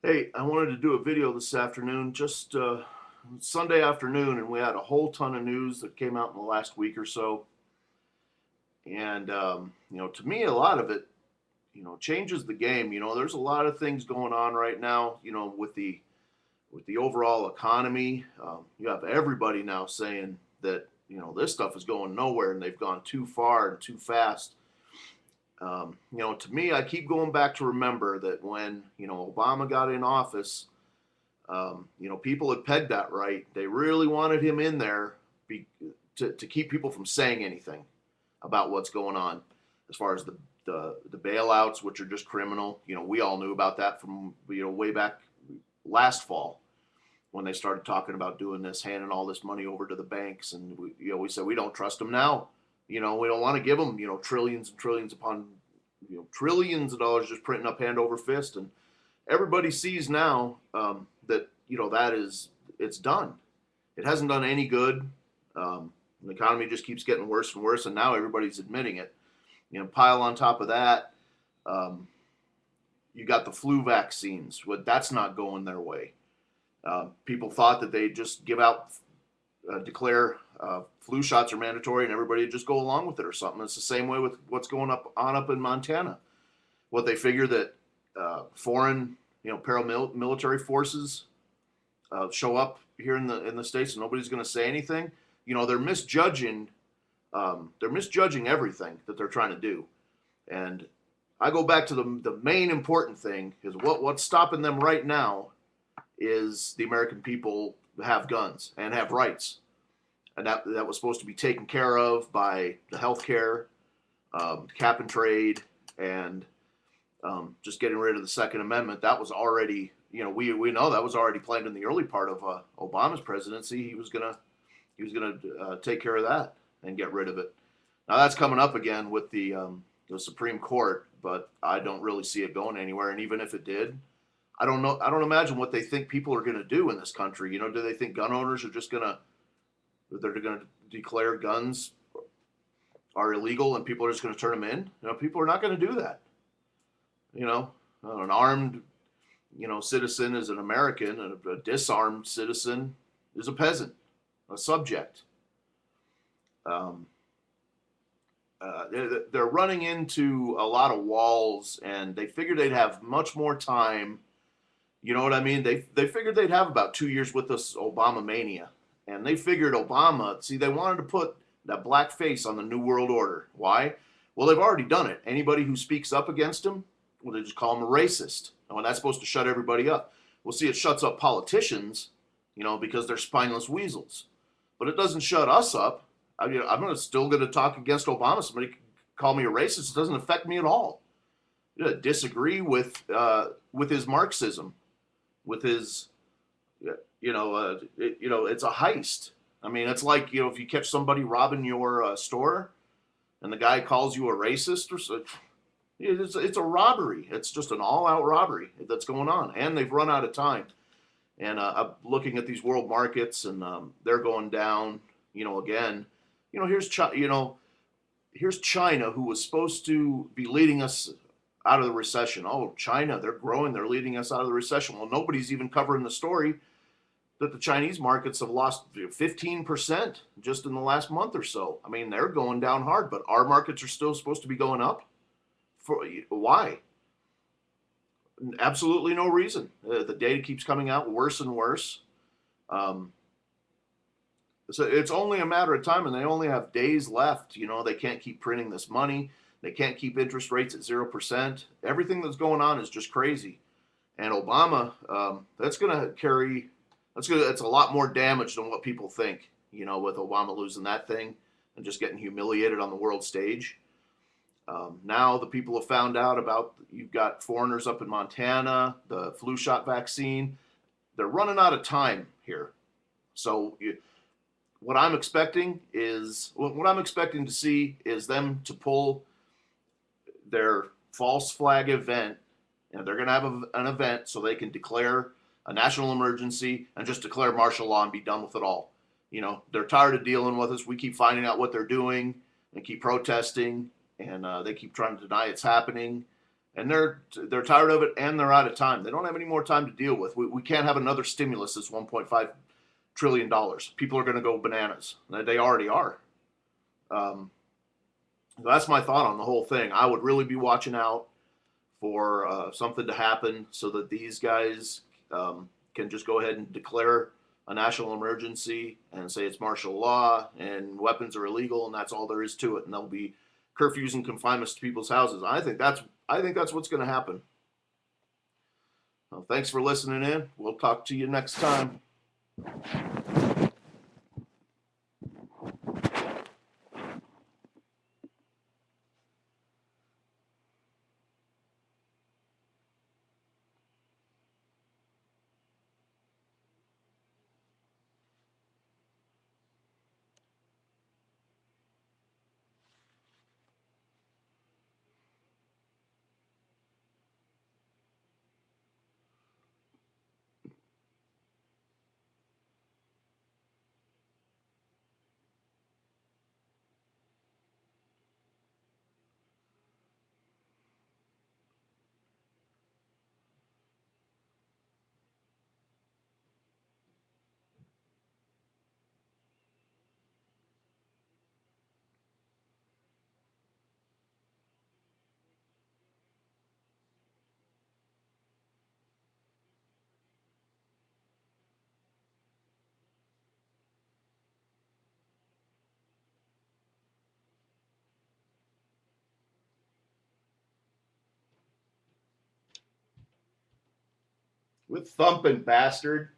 Hey, I wanted to do a video this afternoon, just Sunday afternoon, and we had a whole ton of news that came out in the last week or so. And, to me, a lot of it, changes the game. There's a lot of things going on right now, with the overall economy. You have everybody now saying that, this stuff is going nowhere and they've gone too far and too fast. To me, I keep going back to remember that when, Obama got in office, people had pegged that right. They really wanted him in there to keep people from saying anything about what's going on as far as the bailouts, which are just criminal. We all knew about that from, way back last fall when they started talking about doing this, handing all this money over to the banks. And we said, we don't trust them now. We don't want to give them, trillions and trillions upon, trillions of dollars just printing up hand over fist. And everybody sees now that it's done. It hasn't done any good. The economy just keeps getting worse and worse, and now everybody's admitting it. Pile on top of that, you got the flu vaccines. That's not going their way. People thought that they'd just declare flu shots are mandatory, and everybody would just go along with it or something. It's the same way with what's going up in Montana. What they figure that foreign, paramilitary forces show up here in the states, and nobody's going to say anything. They're misjudging. They're misjudging everything that they're trying to do. And I go back to the main important thing is what's stopping them right now is the American people have guns and have rights, and that was supposed to be taken care of by the health care, cap and trade, and just getting rid of the Second Amendment. That was already, we know that was already planned in the early part of Obama's presidency. He was gonna take care of that and get rid of it. Now that's coming up again with the Supreme Court, but I don't really see it going anywhere. And even if it did, I don't know. I don't imagine what they think people are going to do in this country. Do they think gun owners are just they're going to declare guns are illegal and people are just going to turn them in? People are not going to do that. An armed, citizen is an American, and a disarmed citizen is a peasant, a subject. Um, they're running into a lot of walls, and they figured they'd have much more time. You know what I mean? They figured they'd have about 2 years with this Obama mania, and they figured Obama. See, they wanted to put that black face on the New World Order. Why? Well, they've already done it. Anybody who speaks up against him, well, they just call him a racist. And that's supposed to shut everybody up. Well, see, it shuts up politicians, because they're spineless weasels. But it doesn't shut us up. I'm still going to talk against Obama. Somebody call me a racist. It doesn't affect me at all. Disagree with his Marxism, with his, it's a heist. I mean, it's like, if you catch somebody robbing your store, and the guy calls you a racist, or so, it's a robbery. It's just an all-out robbery that's going on, and they've run out of time. And I'm looking at these world markets, and they're going down. Again, here's China, who was supposed to be leading us out of the recession. Oh, China, they're growing, they're leading us out of the recession. Well, nobody's even covering the story that the Chinese markets have lost 15% just in the last month or so. I mean, they're going down hard, but our markets are still supposed to be going up. Why? Absolutely no reason. The data keeps coming out worse and worse. So it's only a matter of time, and they only have days left. They can't keep printing this money. They can't keep interest rates at 0%. Everything that's going on is just crazy. And Obama, that's a lot more damage than what people think. With Obama losing that thing and just getting humiliated on the world stage. Now the people have found out about, you've got foreigners up in Montana, the flu shot vaccine. They're running out of time here. So what I'm expecting to see is them to pull their false flag event, and they're going to have an event so they can declare a national emergency and just declare martial law and be done with it all. They're tired of dealing with us. We keep finding out what they're doing and keep protesting, and they keep trying to deny it's happening. and they're tired of it, and they're out of time. They don't have any more time to deal with. We can't have another stimulus that's $1.5 trillion. People are going to go bananas. They already are. Um, that's my thought on the whole thing. I would really be watching out for something to happen so that these guys can just go ahead and declare a national emergency and say it's martial law and weapons are illegal and that's all there is to it. And there'll be curfews and confinements to people's houses. I think that's what's going to happen. Well, thanks for listening in. We'll talk to you next time. With thumping, bastard.